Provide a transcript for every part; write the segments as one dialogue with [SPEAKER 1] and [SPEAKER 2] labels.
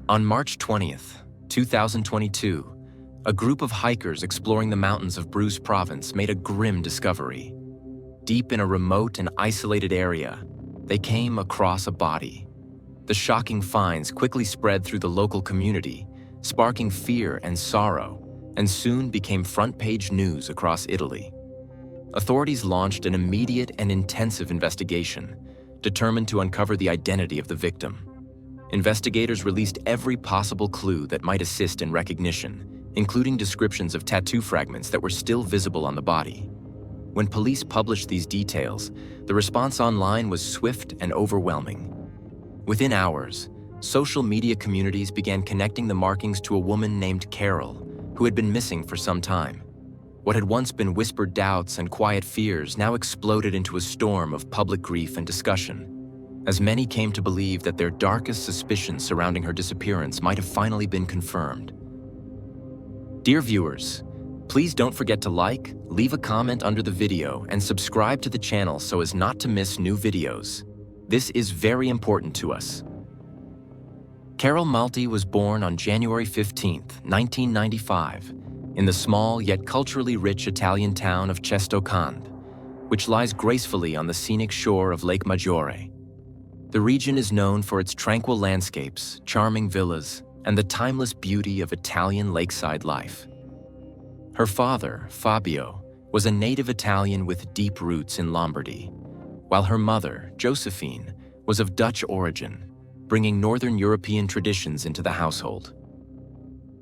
[SPEAKER 1] On March 20th, 2022, a group of hikers exploring the mountains of Bruce Province made a grim discovery. Deep in a remote and isolated area, they came across a body. The shocking finds quickly spread through the local community, sparking fear and sorrow, and soon became front-page news across Italy. Authorities launched an immediate and intensive investigation, determined to uncover the identity of the victim. Investigators released every possible clue that might assist in recognition, including descriptions of tattoo fragments that were still visible on the body. When police published these details, the response online was swift and overwhelming. Within hours, social media communities began connecting the markings to a woman named Carol, who had been missing for some time. What had once been whispered doubts and quiet fears now exploded into a storm of public grief and discussion, as many came to believe that their darkest suspicions surrounding her disappearance might have finally been confirmed. Dear viewers, please don't forget to like, leave a comment under the video, and subscribe to the channel so as not to miss new videos. This is very important to us. Carol Malti was born on January 15, 1995, in the small yet culturally rich Italian town of Cestocand, which lies gracefully on the scenic shore of Lake Maggiore. The region is known for its tranquil landscapes, charming villas, and the timeless beauty of Italian lakeside life. Her father, Fabio, was a native Italian with deep roots in Lombardy, while her mother, Josephine, was of Dutch origin, bringing Northern European traditions into the household.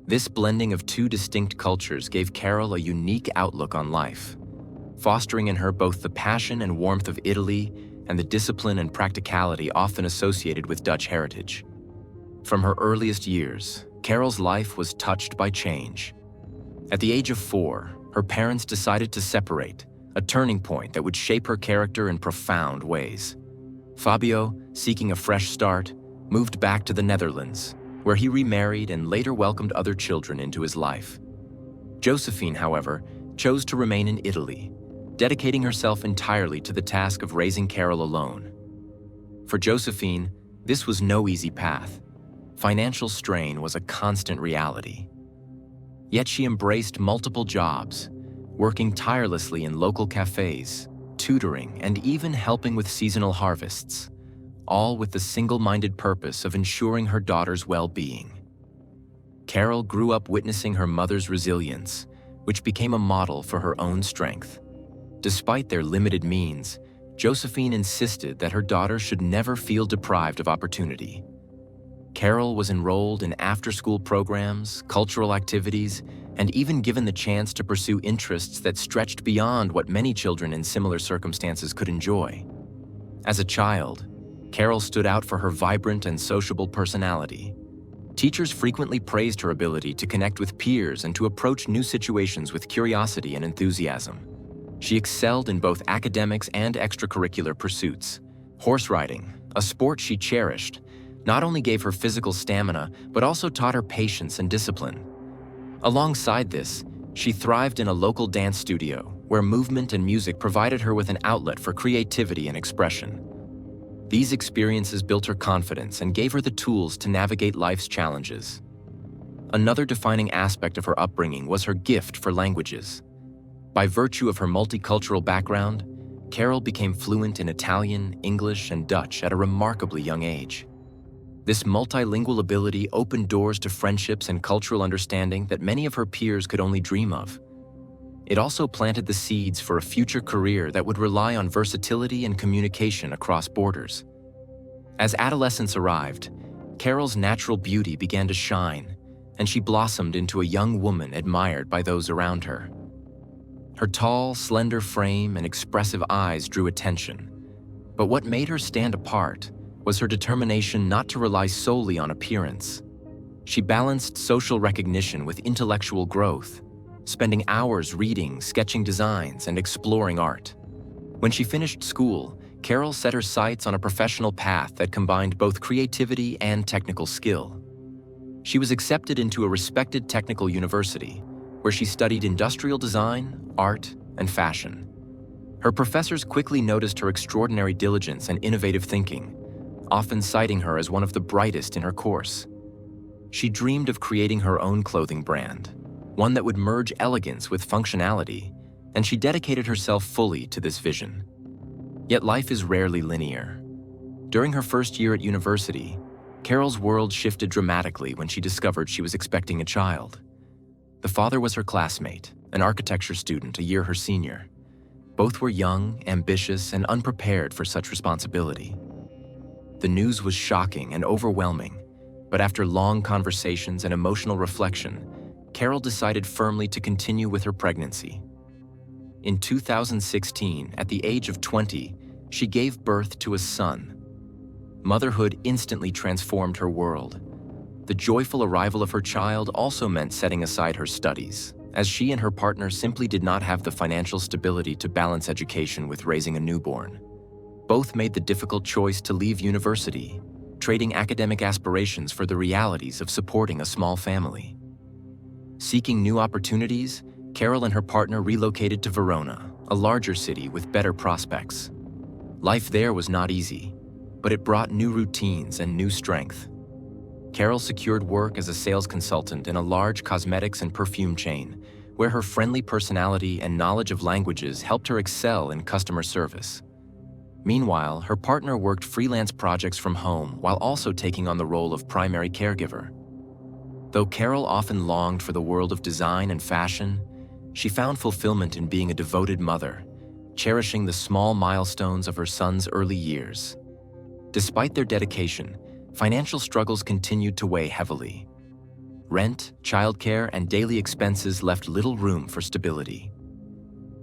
[SPEAKER 1] This blending of two distinct cultures gave Carol a unique outlook on life, fostering in her both the passion and warmth of Italy and the discipline and practicality often associated with Dutch heritage. From her earliest years, Carol's life was touched by change. At the age of 4, her parents decided to separate, a turning point that would shape her character in profound ways. Fabio, seeking a fresh start, moved back to the Netherlands, where he remarried and later welcomed other children into his life. Josephine, however, chose to remain in Italy, dedicating herself entirely to the task of raising Carol alone. For Josephine, this was no easy path. Financial strain was a constant reality. Yet she embraced multiple jobs, working tirelessly in local cafes, tutoring, and even helping with seasonal harvests, all with the single-minded purpose of ensuring her daughter's well-being. Carol grew up witnessing her mother's resilience, which became a model for her own strength. Despite their limited means, Josephine insisted that her daughter should never feel deprived of opportunity. Carol was enrolled in after-school programs, cultural activities, and even given the chance to pursue interests that stretched beyond what many children in similar circumstances could enjoy. As a child, Carol stood out for her vibrant and sociable personality. Teachers frequently praised her ability to connect with peers and to approach new situations with curiosity and enthusiasm. She excelled in both academics and extracurricular pursuits. Horse riding, a sport she cherished, not only gave her physical stamina, but also taught her patience and discipline. Alongside this, she thrived in a local dance studio, where movement and music provided her with an outlet for creativity and expression. These experiences built her confidence and gave her the tools to navigate life's challenges. Another defining aspect of her upbringing was her gift for languages. By virtue of her multicultural background, Carol became fluent in Italian, English, and Dutch at a remarkably young age. This multilingual ability opened doors to friendships and cultural understanding that many of her peers could only dream of. It also planted the seeds for a future career that would rely on versatility and communication across borders. As adolescence arrived, Carol's natural beauty began to shine, and she blossomed into a young woman admired by those around her. Her tall, slender frame and expressive eyes drew attention, but what made her stand apart was her determination not to rely solely on appearance. She balanced social recognition with intellectual growth, spending hours reading, sketching designs, and exploring art. When she finished school, Carol set her sights on a professional path that combined both creativity and technical skill. She was accepted into a respected technical university, where she studied industrial design, art, and fashion. Her professors quickly noticed her extraordinary diligence and innovative thinking, often citing her as one of the brightest in her course. She dreamed of creating her own clothing brand, one that would merge elegance with functionality, and she dedicated herself fully to this vision. Yet life is rarely linear. During her first year at university, Carol's world shifted dramatically when she discovered she was expecting a child. The father was her classmate, an architecture student a year her senior. Both were young, ambitious, and unprepared for such responsibility. The news was shocking and overwhelming, but after long conversations and emotional reflection, Carol decided firmly to continue with her pregnancy. In 2016, at the age of 20, she gave birth to a son. Motherhood instantly transformed her world. The joyful arrival of her child also meant setting aside her studies, as she and her partner simply did not have the financial stability to balance education with raising a newborn. Both made the difficult choice to leave university, trading academic aspirations for the realities of supporting a small family. Seeking new opportunities, Carol and her partner relocated to Verona, a larger city with better prospects. Life there was not easy, but it brought new routines and new strength. Carol secured work as a sales consultant in a large cosmetics and perfume chain, where her friendly personality and knowledge of languages helped her excel in customer service. Meanwhile, her partner worked freelance projects from home while also taking on the role of primary caregiver. Though Carol often longed for the world of design and fashion, she found fulfillment in being a devoted mother, cherishing the small milestones of her son's early years. Despite their dedication, financial struggles continued to weigh heavily. Rent, childcare, and daily expenses left little room for stability.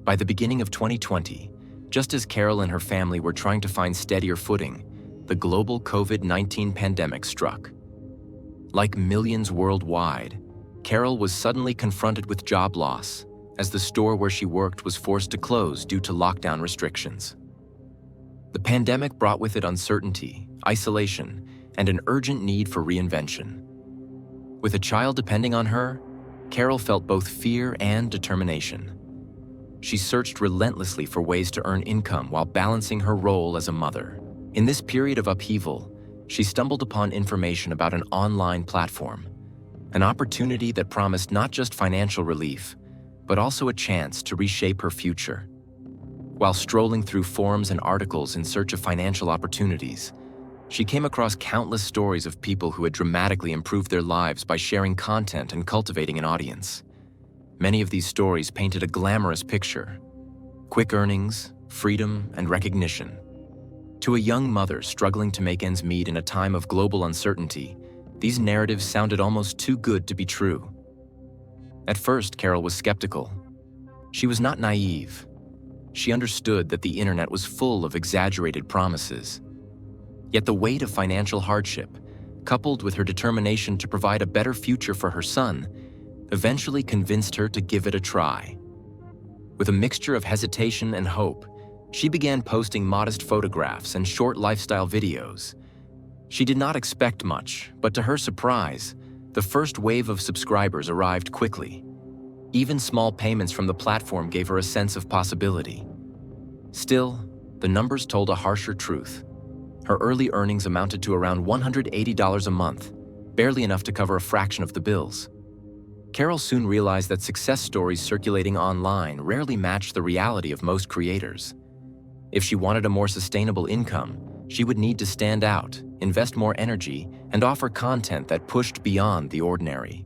[SPEAKER 1] By the beginning of 2020, just as Carol and her family were trying to find steadier footing, the global COVID-19 pandemic struck. Like millions worldwide, Carol was suddenly confronted with job loss, as the store where she worked was forced to close due to lockdown restrictions. The pandemic brought with it uncertainty, isolation, and an urgent need for reinvention. With a child depending on her, Carol felt both fear and determination. She searched relentlessly for ways to earn income while balancing her role as a mother. In this period of upheaval, she stumbled upon information about an online platform, an opportunity that promised not just financial relief, but also a chance to reshape her future. While strolling through forums and articles in search of financial opportunities, she came across countless stories of people who had dramatically improved their lives by sharing content and cultivating an audience. Many of these stories painted a glamorous picture: quick earnings, freedom, and recognition. To a young mother struggling to make ends meet in a time of global uncertainty, these narratives sounded almost too good to be true. At first, Carol was skeptical. She was not naive. She understood that the internet was full of exaggerated promises. Yet the weight of financial hardship, coupled with her determination to provide a better future for her son, eventually convinced her to give it a try. With a mixture of hesitation and hope, she began posting modest photographs and short lifestyle videos. She did not expect much, but to her surprise, the first wave of subscribers arrived quickly. Even small payments from the platform gave her a sense of possibility. Still, the numbers told a harsher truth. Her early earnings amounted to around $180 a month, barely enough to cover a fraction of the bills. Carol soon realized that success stories circulating online rarely matched the reality of most creators. If she wanted a more sustainable income, she would need to stand out, invest more energy, and offer content that pushed beyond the ordinary.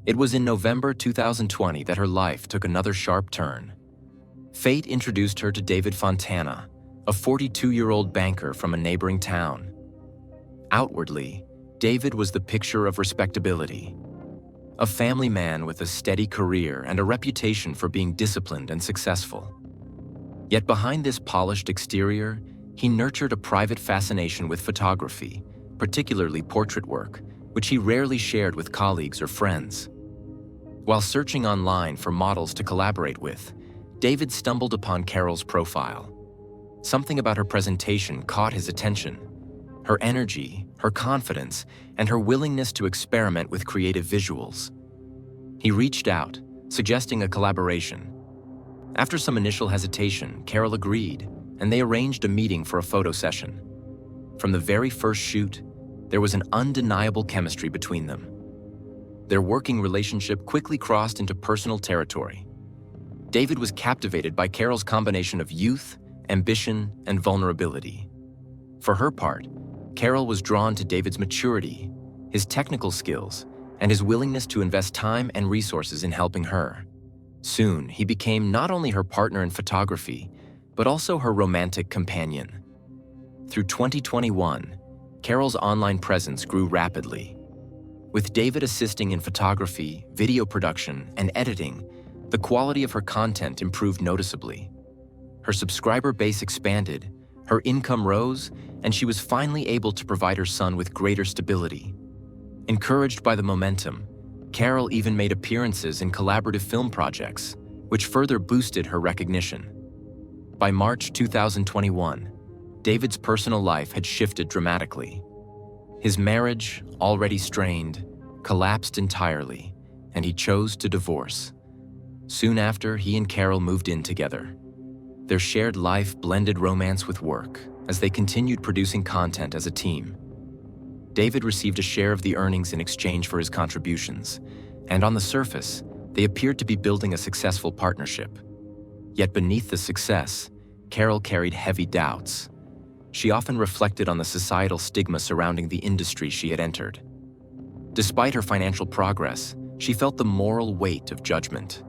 [SPEAKER 1] It was in November 2020 that her life took another sharp turn. Fate introduced her to David Fontana, a 42-year-old banker from a neighboring town. Outwardly, David was the picture of respectability. A family man with a steady career and a reputation for being disciplined and successful. Yet behind this polished exterior, he nurtured a private fascination with photography, particularly portrait work, which he rarely shared with colleagues or friends. While searching online for models to collaborate with, David stumbled upon Carol's profile. Something about her presentation caught his attention. Her energy, her confidence, and her willingness to experiment with creative visuals. He reached out, suggesting a collaboration. After some initial hesitation, Carol agreed, and they arranged a meeting for a photo session. From the very first shoot, there was an undeniable chemistry between them. Their working relationship quickly crossed into personal territory. David was captivated by Carol's combination of youth, ambition, and vulnerability. For her part, Carol was drawn to David's maturity, his technical skills, and his willingness to invest time and resources in helping her. Soon, he became not only her partner in photography, but also her romantic companion. Through 2021, Carol's online presence grew rapidly. With David assisting in photography, video production, and editing, the quality of her content improved noticeably. Her subscriber base expanded, her income rose, and she was finally able to provide her son with greater stability. Encouraged by the momentum, Carol even made appearances in collaborative film projects, which further boosted her recognition. By March 2021, David's personal life had shifted dramatically. His marriage, already strained, collapsed entirely, and he chose to divorce. Soon after, he and Carol moved in together. Their shared life blended romance with work as they continued producing content as a team. David received a share of the earnings in exchange for his contributions, and on the surface, they appeared to be building a successful partnership. Yet beneath the success, Carol carried heavy doubts. She often reflected on the societal stigma surrounding the industry she had entered. Despite her financial progress, she felt the moral weight of judgment.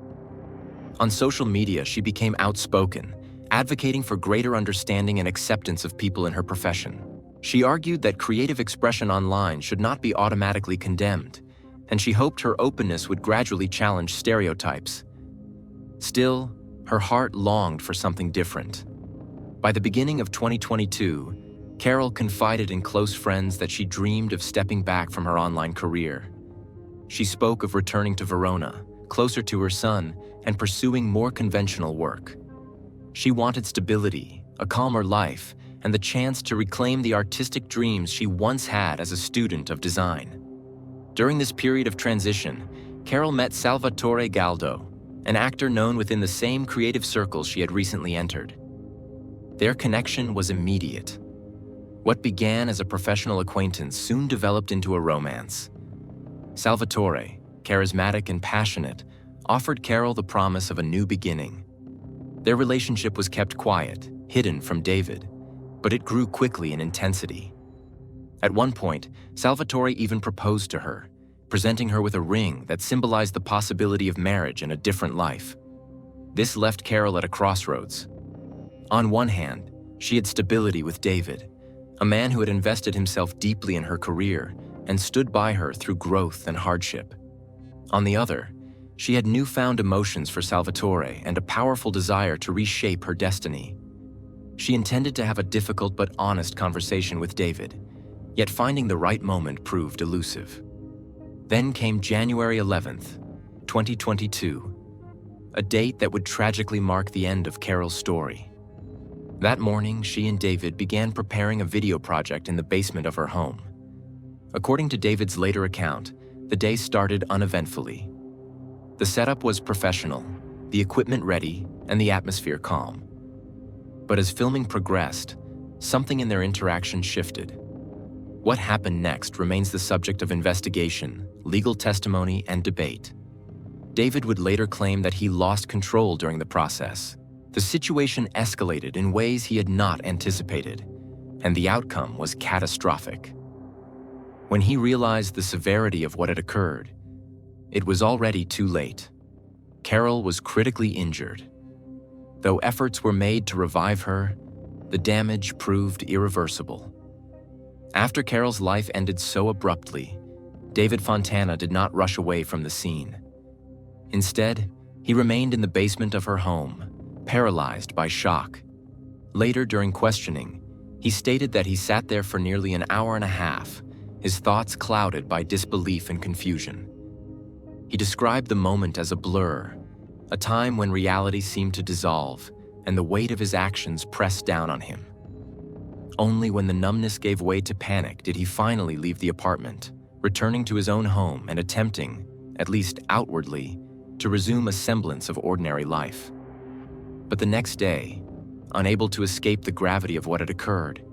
[SPEAKER 1] On social media, she became outspoken, advocating for greater understanding and acceptance of people in her profession. She argued that creative expression online should not be automatically condemned, and she hoped her openness would gradually challenge stereotypes. Still, her heart longed for something different. By the beginning of 2022, Carol confided in close friends that she dreamed of stepping back from her online career. She spoke of returning to Verona, closer to her son, and pursuing more conventional work. She wanted stability, a calmer life, and the chance to reclaim the artistic dreams she once had as a student of design. During this period of transition, Carol met Salvatore Galdo, an actor known within the same creative circles she had recently entered. Their connection was immediate. What began as a professional acquaintance soon developed into a romance. Salvatore, charismatic and passionate, offered Carol the promise of a new beginning. Their relationship was kept quiet, hidden from David, but it grew quickly in intensity. At one point, Salvatore even proposed to her, presenting her with a ring that symbolized the possibility of marriage and a different life. This left Carol at a crossroads. On one hand, she had stability with David, a man who had invested himself deeply in her career and stood by her through growth and hardship. On the other, she had newfound emotions for Salvatore and a powerful desire to reshape her destiny. She intended to have a difficult but honest conversation with David, yet finding the right moment proved elusive. Then came January 11th, 2022, a date that would tragically mark the end of Carol's story. That morning, she and David began preparing a video project in the basement of her home. According to David's later account, the day started uneventfully. The setup was professional, the equipment ready, and the atmosphere calm. But as filming progressed, something in their interaction shifted. What happened next remains the subject of investigation, legal testimony, and debate. David would later claim that he lost control during the process. The situation escalated in ways he had not anticipated, and the outcome was catastrophic. When he realized the severity of what had occurred, it was already too late. Carol was critically injured. Though efforts were made to revive her, the damage proved irreversible. After Carol's life ended so abruptly, David Fontana did not rush away from the scene. Instead, he remained in the basement of her home, paralyzed by shock. Later, during questioning, he stated that he sat there for nearly an hour and a half, his thoughts clouded by disbelief and confusion. He described the moment as a blur, a time when reality seemed to dissolve and the weight of his actions pressed down on him. Only when the numbness gave way to panic did he finally leave the apartment, returning to his own home and attempting, at least outwardly, to resume a semblance of ordinary life. But the next day, unable to escape the gravity of what had occurred,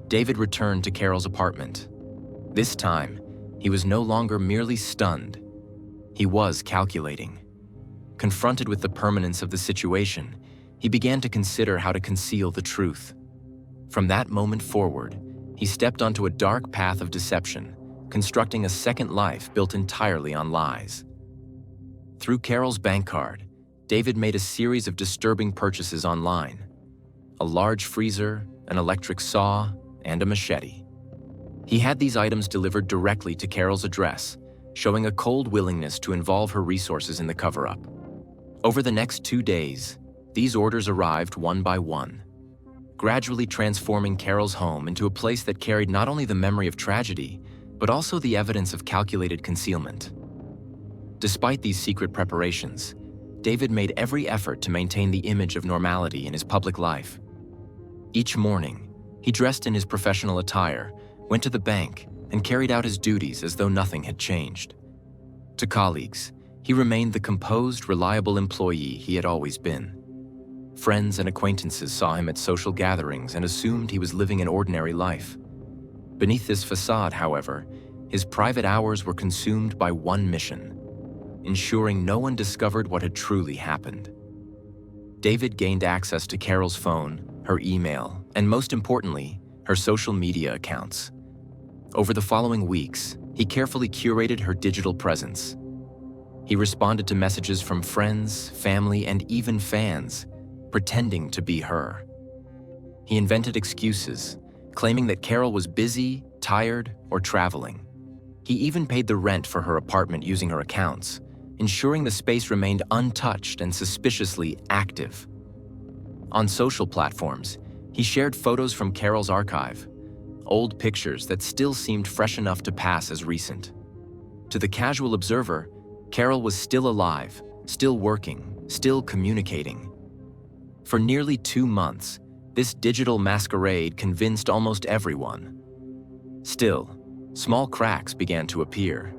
[SPEAKER 1] David returned to Carol's apartment. This time, he was no longer merely stunned. He was calculating. Confronted with the permanence of the situation, he began to consider how to conceal the truth. From that moment forward, he stepped onto a dark path of deception, constructing a second life built entirely on lies. Through Carol's bank card, David made a series of disturbing purchases online: a large freezer, an electric saw, and a machete. He had these items delivered directly to Carol's address, showing a cold willingness to involve her resources in the cover-up. Over the next 2 days, these orders arrived one by one, gradually transforming Carol's home into a place that carried not only the memory of tragedy, but also the evidence of calculated concealment. Despite these secret preparations, David made every effort to maintain the image of normality in his public life. Each morning, he dressed in his professional attire, went to the bank, and carried out his duties as though nothing had changed. To colleagues, he remained the composed, reliable employee he had always been. Friends and acquaintances saw him at social gatherings and assumed he was living an ordinary life. Beneath this facade, however, his private hours were consumed by one mission: ensuring no one discovered what had truly happened. David gained access to Carol's phone, her email, and most importantly, her social media accounts. Over the following weeks, he carefully curated her digital presence. He responded to messages from friends, family, and even fans, pretending to be her. He invented excuses, claiming that Carol was busy, tired, or traveling. He even paid the rent for her apartment using her accounts, ensuring the space remained untouched and suspiciously active. On social platforms, he shared photos from Carol's archive, old pictures that still seemed fresh enough to pass as recent. To the casual observer, Carol was still alive, still working, still communicating. For nearly 2 months, this digital masquerade convinced almost everyone. Still, small cracks began to appear.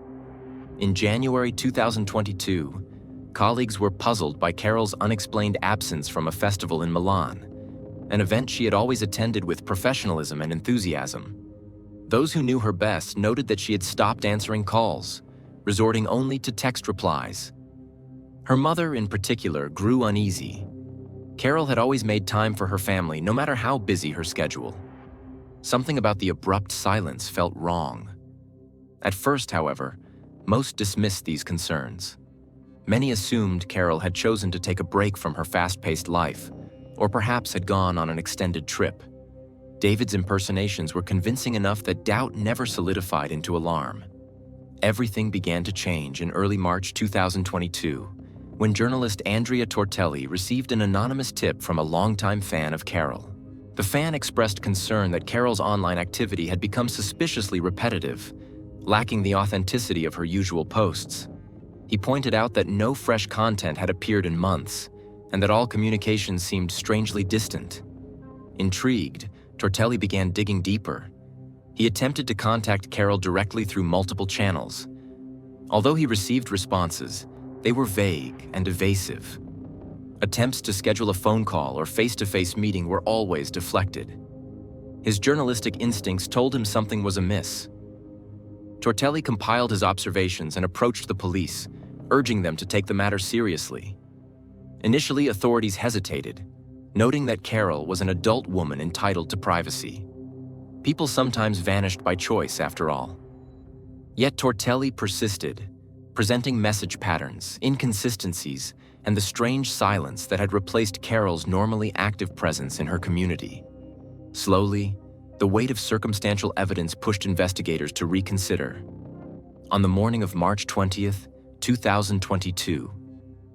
[SPEAKER 1] In January 2022, colleagues were puzzled by Carol's unexplained absence from a festival in Milan, an event she had always attended with professionalism and enthusiasm. Those who knew her best noted that she had stopped answering calls, resorting only to text replies. Her mother, in particular, grew uneasy. Carol had always made time for her family, no matter how busy her schedule. Something about the abrupt silence felt wrong. At first, however, most dismissed these concerns. Many assumed Carol had chosen to take a break from her fast-paced life, or perhaps had gone on an extended trip. David's impersonations were convincing enough that doubt never solidified into alarm. Everything began to change in early March 2022, when journalist Andrea Tortelli received an anonymous tip from a longtime fan of Carol. The fan expressed concern that Carol's online activity had become suspiciously repetitive, lacking the authenticity of her usual posts. He pointed out that no fresh content had appeared in months, and that all communications seemed strangely distant. Intrigued, Tortelli began digging deeper. He attempted to contact Carol directly through multiple channels. Although he received responses, they were vague and evasive. Attempts to schedule a phone call or face-to-face meeting were always deflected. His journalistic instincts told him something was amiss. Tortelli compiled his observations and approached the police, urging them to take the matter seriously. Initially, authorities hesitated, noting that Carol was an adult woman entitled to privacy. People sometimes vanished by choice, after all. Yet Tortelli persisted, presenting message patterns, inconsistencies, and the strange silence that had replaced Carol's normally active presence in her community. Slowly, the weight of circumstantial evidence pushed investigators to reconsider. On the morning of March 20th, 2022,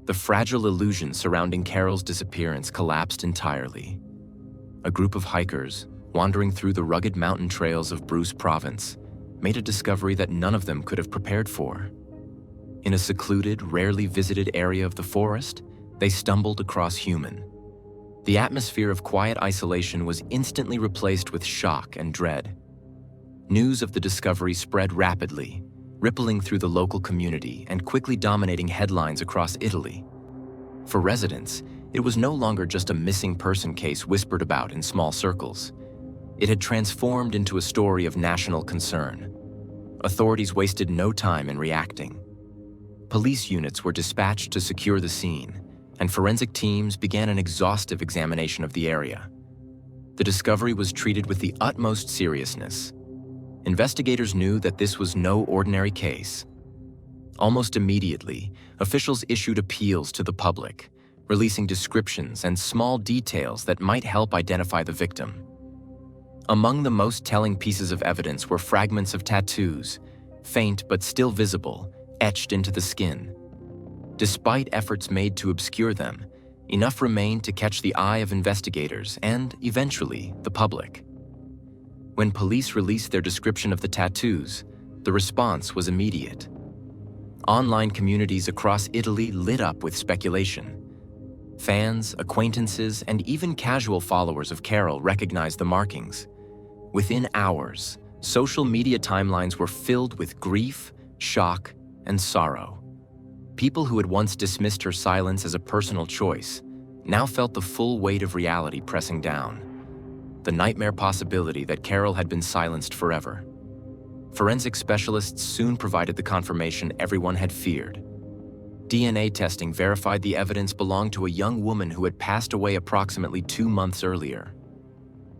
[SPEAKER 1] the fragile illusion surrounding Carol's disappearance collapsed entirely. A group of hikers, wandering through the rugged mountain trails of Bruce Province, made a discovery that none of them could have prepared for. In a secluded, rarely visited area of the forest, they stumbled across human. The atmosphere of quiet isolation was instantly replaced with shock and dread. News of the discovery spread rapidly, rippling through the local community and quickly dominating headlines across Italy. For residents, it was no longer just a missing person case whispered about in small circles. It had transformed into a story of national concern. authorities wasted no time in reacting. Police units were dispatched to secure the scene, and forensic teams began an exhaustive examination of the area. The discovery was treated with the utmost seriousness. Investigators knew that this was no ordinary case. Almost immediately, officials issued appeals to the public, releasing descriptions and small details that might help identify the victim. Among the most telling pieces of evidence were fragments of tattoos, faint but still visible, etched into the skin. Despite efforts made to obscure them, enough remained to catch the eye of investigators and, eventually, the public. When police released their description of the tattoos, the response was immediate. Online communities across Italy lit up with speculation. Fans, acquaintances, and even casual followers of Carol recognized the markings. Within hours, social media timelines were filled with grief, shock, and sorrow. People who had once dismissed her silence as a personal choice now felt the full weight of reality pressing down. The nightmare possibility that Carol had been silenced forever. Forensic specialists soon provided the confirmation everyone had feared. DNA testing verified the evidence belonged to a young woman who had passed away approximately 2 months earlier.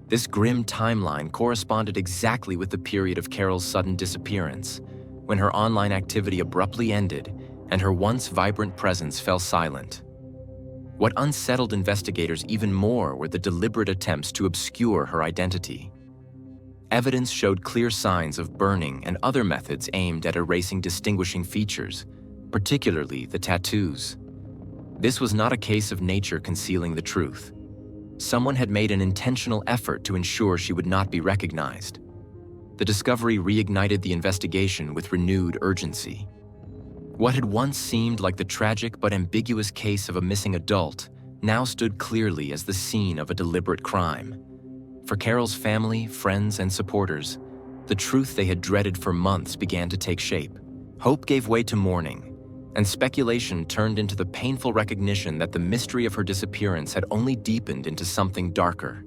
[SPEAKER 1] This grim timeline corresponded exactly with the period of Carol's sudden disappearance, when her online activity abruptly ended and her once vibrant presence fell silent. What unsettled investigators even more were the deliberate attempts to obscure her identity. Evidence showed clear signs of burning and other methods aimed at erasing distinguishing features, particularly the tattoos. This was not a case of nature concealing the truth. Someone had made an intentional effort to ensure she would not be recognized. The discovery reignited the investigation with renewed urgency. What had once seemed like the tragic but ambiguous case of a missing adult now stood clearly as the scene of a deliberate crime. For Carol's family, friends, and supporters, the truth they had dreaded for months began to take shape. Hope gave way to mourning, and speculation turned into the painful recognition that the mystery of her disappearance had only deepened into something darker.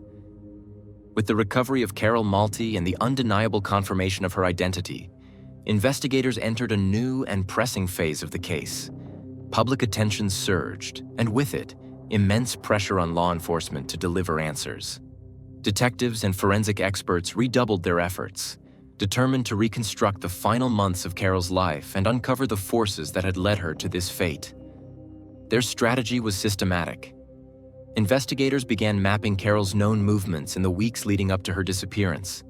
[SPEAKER 1] With the recovery of Carol Malti and the undeniable confirmation of her identity, investigators entered a new and pressing phase of the case. Public attention surged, and with it, immense pressure on law enforcement to deliver answers. Detectives and forensic experts redoubled their efforts, determined to reconstruct the final months of Carol's life and uncover the forces that had led her to this fate. Their strategy was systematic. Investigators began mapping Carol's known movements in the weeks leading up to her disappearance,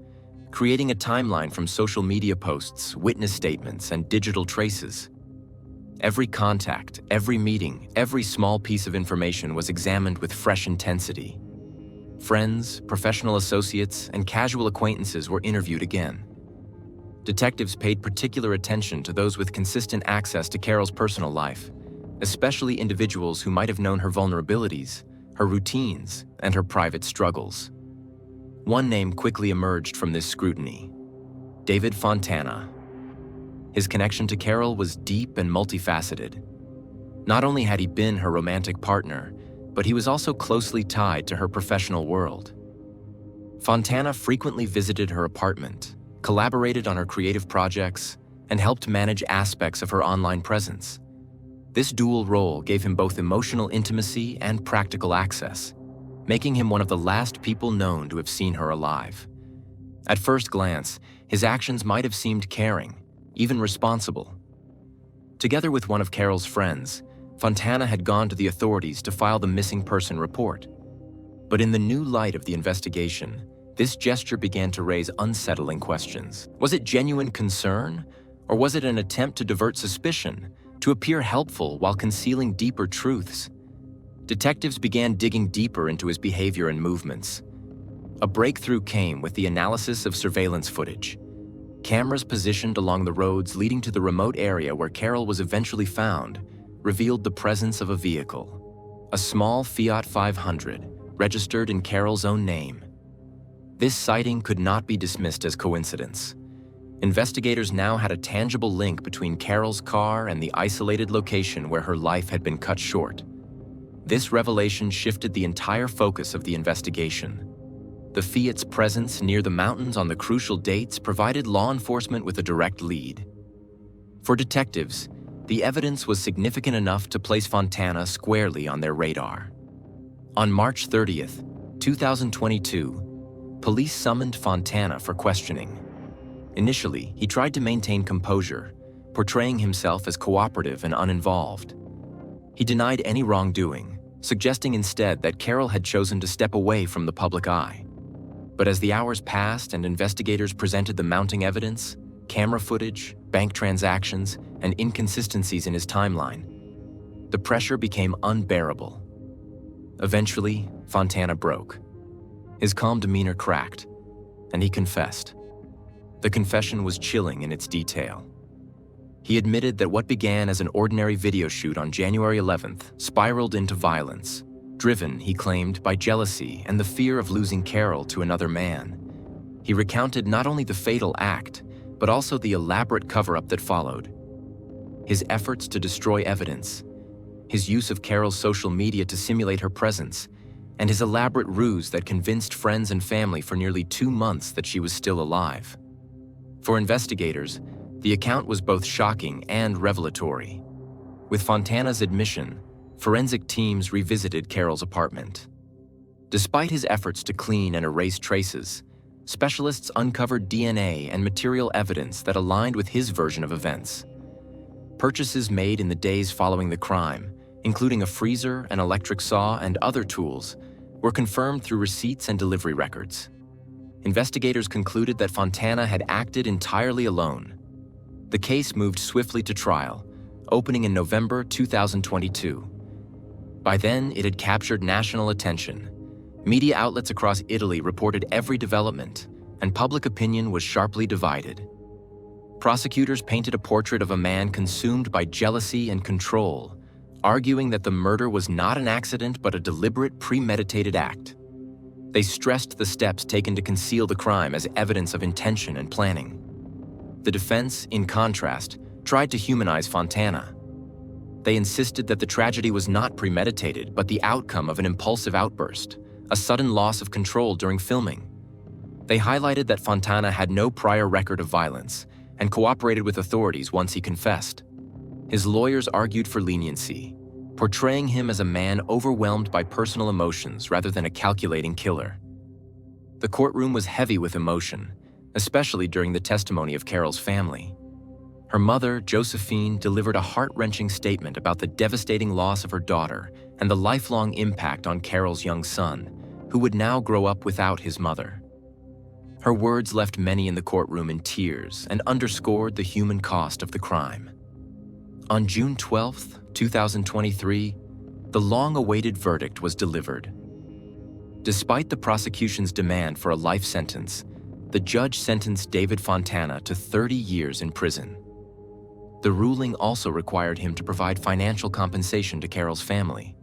[SPEAKER 1] creating a timeline from social media posts, witness statements, and digital traces. Every contact, every meeting, every small piece of information was examined with fresh intensity. Friends, professional associates, and casual acquaintances were interviewed again. Detectives paid particular attention to those with consistent access to Carol's personal life, especially individuals who might have known her vulnerabilities, her routines, and her private struggles. One name quickly emerged from this scrutiny: David Fontana. His connection to Carol was deep and multifaceted. Not only had he been her romantic partner, but he was also closely tied to her professional world. Fontana frequently visited her apartment, collaborated on her creative projects, and helped manage aspects of her online presence. This dual role gave him both emotional intimacy and practical access, making him one of the last people known to have seen her alive. At first glance, his actions might have seemed caring, even responsible. Together with one of Carol's friends, Fontana had gone to the authorities to file the missing person report. But in the new light of the investigation, this gesture began to raise unsettling questions. Was it genuine concern, or was it an attempt to divert suspicion, to appear helpful while concealing deeper truths? Detectives began digging deeper into his behavior and movements. A breakthrough came with the analysis of surveillance footage. Cameras positioned along the roads leading to the remote area where Carol was eventually found revealed the presence of a vehicle, a small Fiat 500, registered in Carol's own name. This sighting could not be dismissed as coincidence. Investigators now had a tangible link between Carol's car and the isolated location where her life had been cut short. This revelation shifted the entire focus of the investigation. The Fiat's presence near the mountains on the crucial dates provided law enforcement with a direct lead. For detectives, the evidence was significant enough to place Fontana squarely on their radar. On March 30th, 2022, police summoned Fontana for questioning. Initially, he tried to maintain composure, portraying himself as cooperative and uninvolved. He denied any wrongdoing, suggesting instead that Carol had chosen to step away from the public eye. But as the hours passed and investigators presented the mounting evidence, camera footage, bank transactions, and inconsistencies in his timeline, the pressure became unbearable. Eventually, Fontana broke. His calm demeanor cracked, and he confessed. The confession was chilling in its detail. He admitted that what began as an ordinary video shoot on January 11th spiraled into violence, driven, he claimed, by jealousy and the fear of losing Carol to another man. He recounted not only the fatal act, but also the elaborate cover-up that followed. His efforts to destroy evidence, his use of Carol's social media to simulate her presence, and his elaborate ruse that convinced friends and family for nearly 2 months that she was still alive. For investigators, the account was both shocking and revelatory. With Fontana's admission, forensic teams revisited Carol's apartment. Despite his efforts to clean and erase traces, specialists uncovered DNA and material evidence that aligned with his version of events. Purchases made in the days following the crime, including a freezer, an electric saw, and other tools, were confirmed through receipts and delivery records. Investigators concluded that Fontana had acted entirely alone. The case moved swiftly to trial, opening in November 2022. By then, it had captured national attention. Media outlets across Italy reported every development, and public opinion was sharply divided. Prosecutors painted a portrait of a man consumed by jealousy and control, arguing that the murder was not an accident but a deliberate, premeditated act. They stressed the steps taken to conceal the crime as evidence of intention and planning. The defense, in contrast, tried to humanize Fontana. They insisted that the tragedy was not premeditated, but the outcome of an impulsive outburst, a sudden loss of control during filming. They highlighted that Fontana had no prior record of violence and cooperated with authorities once he confessed. His lawyers argued for leniency, portraying him as a man overwhelmed by personal emotions rather than a calculating killer. The courtroom was heavy with emotion, especially during the testimony of Carol's family. Her mother, Josephine, delivered a heart-wrenching statement about the devastating loss of her daughter and the lifelong impact on Carol's young son, who would now grow up without his mother. Her words left many in the courtroom in tears and underscored the human cost of the crime. On June 12, 2023, the long-awaited verdict was delivered. Despite the prosecution's demand for a life sentence, the judge sentenced David Fontana to 30 years in prison. The ruling also required him to provide financial compensation to Carol's family: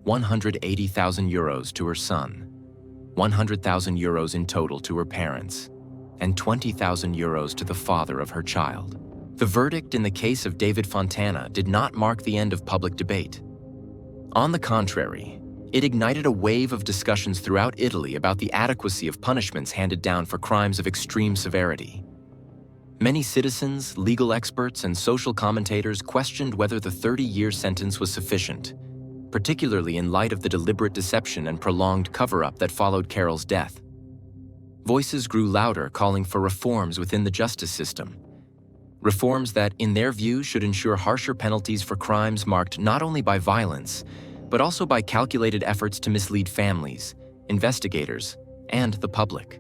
[SPEAKER 1] 180,000 euros to her son, 100,000 euros in total to her parents, and 20,000 euros to the father of her child. The verdict in the case of David Fontana did not mark the end of public debate. On the contrary, it ignited a wave of discussions throughout Italy about the adequacy of punishments handed down for crimes of extreme severity. Many citizens, legal experts, and social commentators questioned whether the 30-year sentence was sufficient, particularly in light of the deliberate deception and prolonged cover-up that followed Carol's death. Voices grew louder calling for reforms within the justice system. Reforms that, in their view, should ensure harsher penalties for crimes marked not only by violence, but also by calculated efforts to mislead families, investigators, and the public.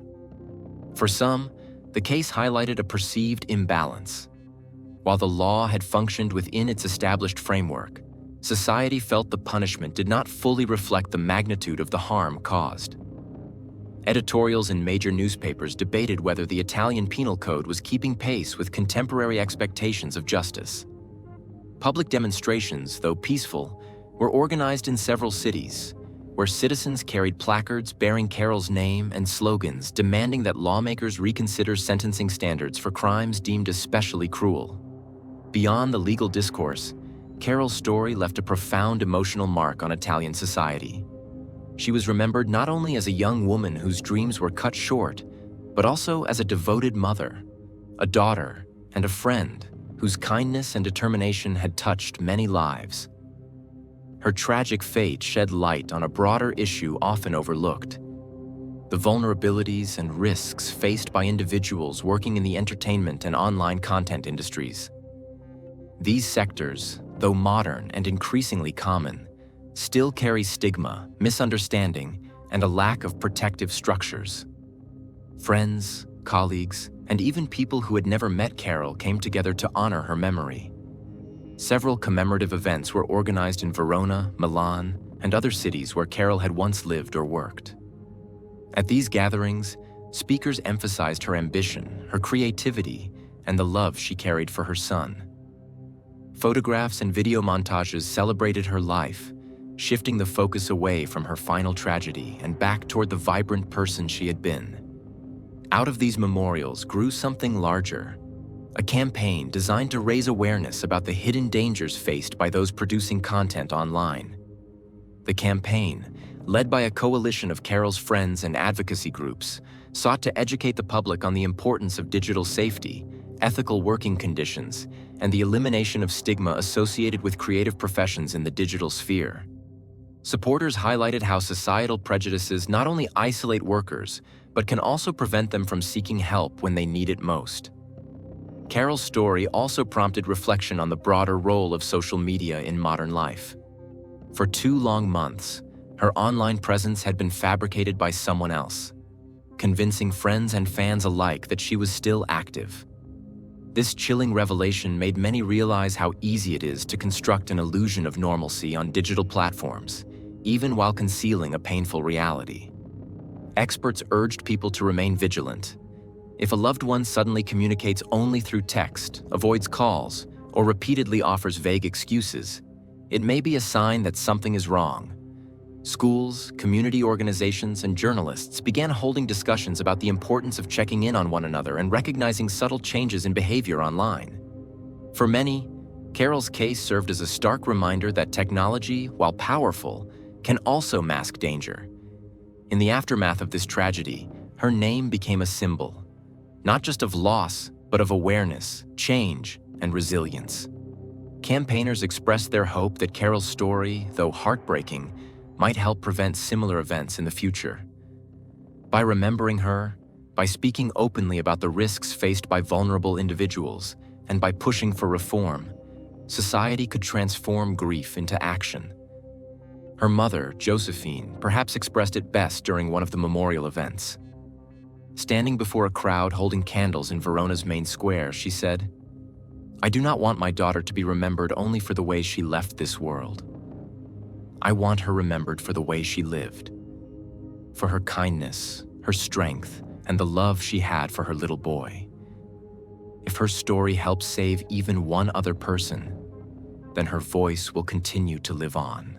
[SPEAKER 1] For some, the case highlighted a perceived imbalance. While the law had functioned within its established framework, society felt the punishment did not fully reflect the magnitude of the harm caused. Editorials in major newspapers debated whether the Italian penal code was keeping pace with contemporary expectations of justice. Public demonstrations, though peaceful, were organized in several cities, where citizens carried placards bearing Carol's name and slogans demanding that lawmakers reconsider sentencing standards for crimes deemed especially cruel. Beyond the legal discourse, Carol's story left a profound emotional mark on Italian society. She was remembered not only as a young woman whose dreams were cut short, but also as a devoted mother, a daughter, and a friend whose kindness and determination had touched many lives. Her tragic fate shed light on a broader issue often overlooked: the vulnerabilities and risks faced by individuals working in the entertainment and online content industries. These sectors, though modern and increasingly common, still carry stigma, misunderstanding, and a lack of protective structures. Friends, colleagues, and even people who had never met Carol came together to honor her memory. Several commemorative events were organized in Verona, Milan, and other cities where Carol had once lived or worked. At these gatherings, speakers emphasized her ambition, her creativity, and the love she carried for her son. Photographs and video montages celebrated her life, shifting the focus away from her final tragedy and back toward the vibrant person she had been. Out of these memorials grew something larger, a campaign designed to raise awareness about the hidden dangers faced by those producing content online. The campaign, led by a coalition of Carol's friends and advocacy groups, sought to educate the public on the importance of digital safety, ethical working conditions, and the elimination of stigma associated with creative professions in the digital sphere. Supporters highlighted how societal prejudices not only isolate workers, but can also prevent them from seeking help when they need it most. Carol's story also prompted reflection on the broader role of social media in modern life. For 2 long months, her online presence had been fabricated by someone else, convincing friends and fans alike that she was still active. This chilling revelation made many realize how easy it is to construct an illusion of normalcy on digital platforms, even while concealing a painful reality. Experts urged people to remain vigilant. If a loved one suddenly communicates only through text, avoids calls, or repeatedly offers vague excuses, it may be a sign that something is wrong. Schools, community organizations, and journalists began holding discussions about the importance of checking in on one another and recognizing subtle changes in behavior online. For many, Carol's case served as a stark reminder that technology, while powerful, can also mask danger. In the aftermath of this tragedy, her name became a symbol, not just of loss, but of awareness, change, and resilience. Campaigners expressed their hope that Carol's story, though heartbreaking, might help prevent similar events in the future. By remembering her, by speaking openly about the risks faced by vulnerable individuals, and by pushing for reform, society could transform grief into action. Her mother, Josephine, perhaps expressed it best during one of the memorial events. Standing before a crowd holding candles in Verona's main square, she said, "I do not want my daughter to be remembered only for the way she left this world. I want her remembered for the way she lived, for her kindness, her strength, and the love she had for her little boy. If her story helps save even one other person, then her voice will continue to live on."